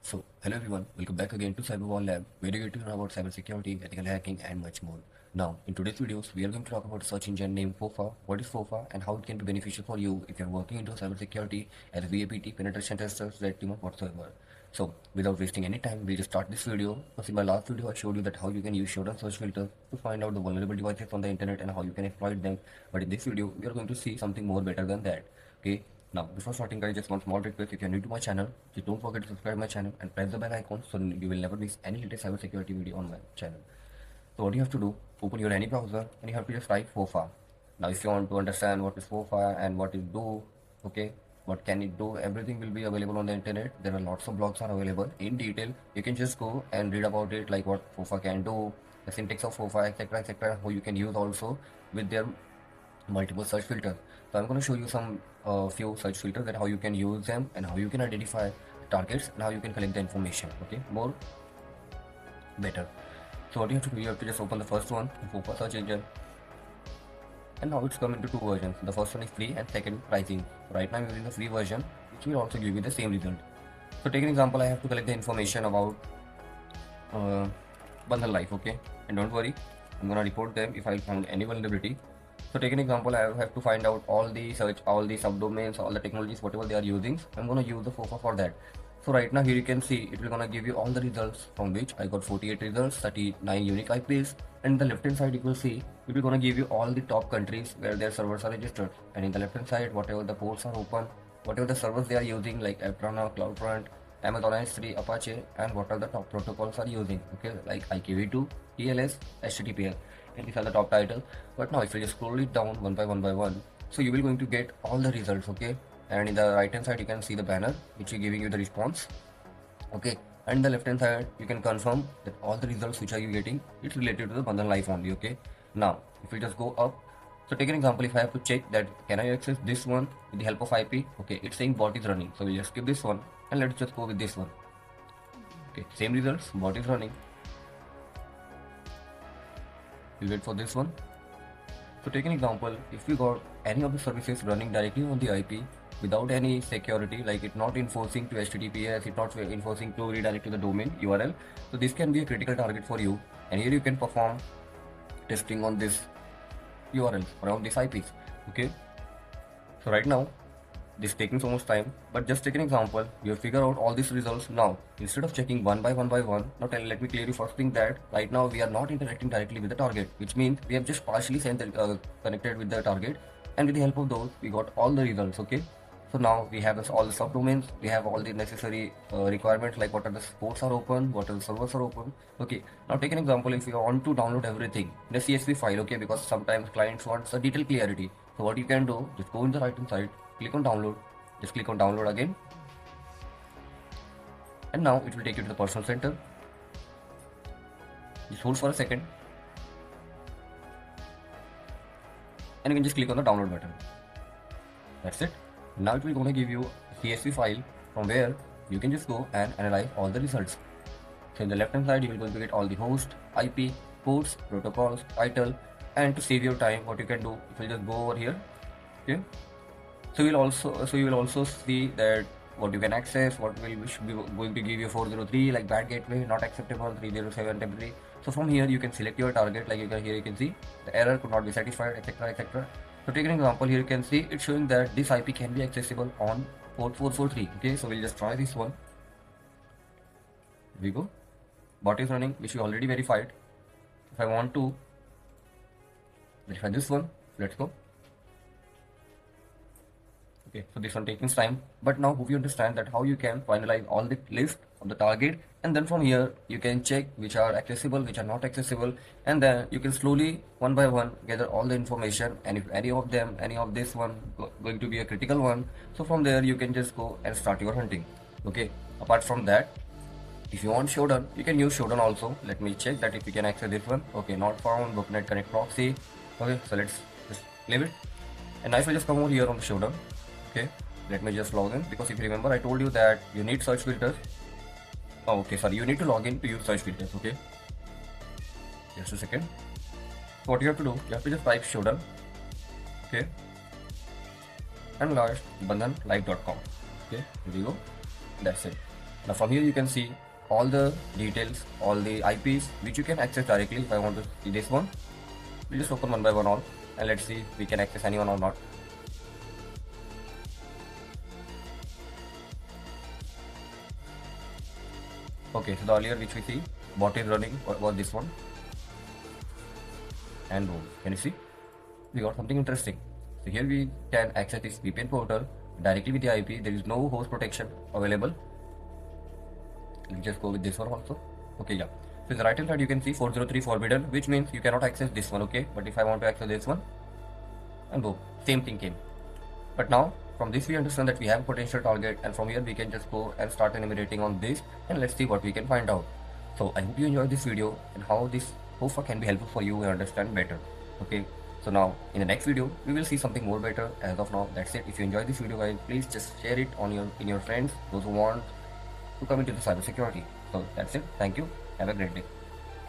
Hello everyone, welcome back again to Cyberwall Lab, where you get to learn about cybersecurity, ethical hacking, and much more. Now, in today's videos, we are going to talk about a search engine named FOFA, what is FOFA, and how it can be beneficial for you if you're working into cybersecurity as a VAPT, penetration tester, red team, or whatsoever. So, without wasting any time, we'll just start this video. Because in my last video, I showed you that how you can use showdown search filters to find out the vulnerable devices on the internet and how you can exploit them. But in this video, we are going to see something more better than that. Okay. Now, before starting, guys, just one small request. If you're new to my channel, just don't forget to subscribe my channel and press the bell icon so you will never miss any latest cybersecurity video on my channel. So what you have to do, open your any browser and you have to just type FOFA. Now, if you want to understand what is FOFA and what it do, okay, what can it do, everything will be available on the internet. There are lots of blogs are available in detail. You can just go and read about it, like what FOFA can do, the syntax of FOFA, etc., how you can use also with their multiple search filters. So I'm going to show you some few search filters that how you can use them and how you can identify targets and how you can collect the information. Okay, more better. So what you have to do, you have to just open the first one, the FOFA search engine, and now it's come into two versions. The first one is free and second pricing. Right now I'm using the free version, which will also give you the same result. So take an example, I have to collect the information about bundle life. Okay, and don't worry, I'm gonna report them if I found any vulnerability. So take an example, I have to find out all the search, all the subdomains, all the technologies, whatever they are using. I'm going to use the FOFA for that. So right now here you can see it will going to give you all the results, from which I got 48 results, 39 unique IPs, and in the left hand side you will see it will going to give you all the top countries where their servers are registered, and in the left hand side whatever the ports are open, whatever the servers they are using, like Apache, CloudFront, Amazon S3, Apache, and what are the top protocols are using, okay, like IKV2, TLS, HTTPS, and these are the top title. But now if you just scroll it down one by one, so you will going to get all the results, okay, and in the right hand side you can see the banner which is giving you the response, okay, and in the left hand side you can confirm that all the results which are you getting, it's related to the bundle life only, okay. Now if you just go up, so take an example, if I have to check that can I access this one with the help of IP, okay, it's saying bot is running, so we just skip this one and let's just go with this one. Okay, same results, bot is running. We wait for this one. So take an example, if you got any of the services running directly on the IP without any security, like it not enforcing to HTTPS, it not enforcing to redirect to the domain URL, so this can be a critical target for you, and here you can perform testing on this URL around these IPs, okay. So right now this is taking so much time, but just take an example, you have figured out all these results. Now instead of checking one by one, now let me clear you first thing that right now we are not interacting directly with the target, which means we have just partially connected with the target, and with the help of those we got all the results, okay. So now we have all the subdomains, we have all the necessary requirements, like what are the ports are open, what are the servers are open, okay. Now take an example, if you want to download everything in a CSV file, okay, because sometimes clients want a detailed clarity. So what you can do, just go in the right hand side, click on download, just click on download again, and now it will take you to the personal center. Just hold for a second and you can just click on the download button. That's it. Now it will gonna give you a CSV file from where you can just go and analyze all the results. So in the left hand side you will going to get all the host, IP, ports, protocols, title, and to save your time, what you can do, if you just go over here, okay. So you will also see that what you can access, what should be going to give you 403 like bad gateway, not acceptable, 307 temporary. So from here you can select your target, like here you can see the error could not be satisfied, etc. So take an example, here you can see it's showing that this IP can be accessible on port 443. Okay, so we'll just try this one. Here we go. Bot is running, which we already verified. If I want to verify this one, let's go. Okay, so this one taking time, but now hope you understand that how you can finalize all the list of the target, and then from here you can check which are accessible, which are not accessible, and then you can slowly one by one gather all the information, and if any of this one going to be a critical one, so from there you can just go and start your hunting, okay. Apart from that, if you want showdown, you can use showdown also. Let me check that if you can access this one. Okay, not found, booknet connect proxy. Okay, so let's just leave it, and now if I just come over here on the showdown, okay, let me just log in, because if you remember I told you that you need search filters. Oh, okay, sorry, you need to log in to use search filters, okay. Just a second. So what you have to do, you have to just type showdown, okay, and last bandhanlive.com, okay, here we go, that's it. Now from here you can see all the details, all the IPs which you can access directly. If I want to see this one, we'll just open one by one all and let's see if we can access anyone or not. Okay, so the earlier which we see bot is running was this one, and boom, can you see we got something interesting. So here we can access this VPN portal directly with the IP. There is no host protection available. Let's just go with this one also. Okay, yeah. So in the right hand side you can see 403 forbidden, which means you cannot access this one. Okay, but if I want to access this one, and boom, same thing came. But now from this we understand that we have potential target, and from here we can just go and start enumerating on this, and let's see what we can find out. So I hope you enjoyed this video and how this FOFA can be helpful for you and understand better. Okay, so now in the next video we will see something more better. As of now, that's it. If you enjoyed this video, guys, please just share it on your friends, those who want to come into the cybersecurity. So that's it. Thank you. Have a great day.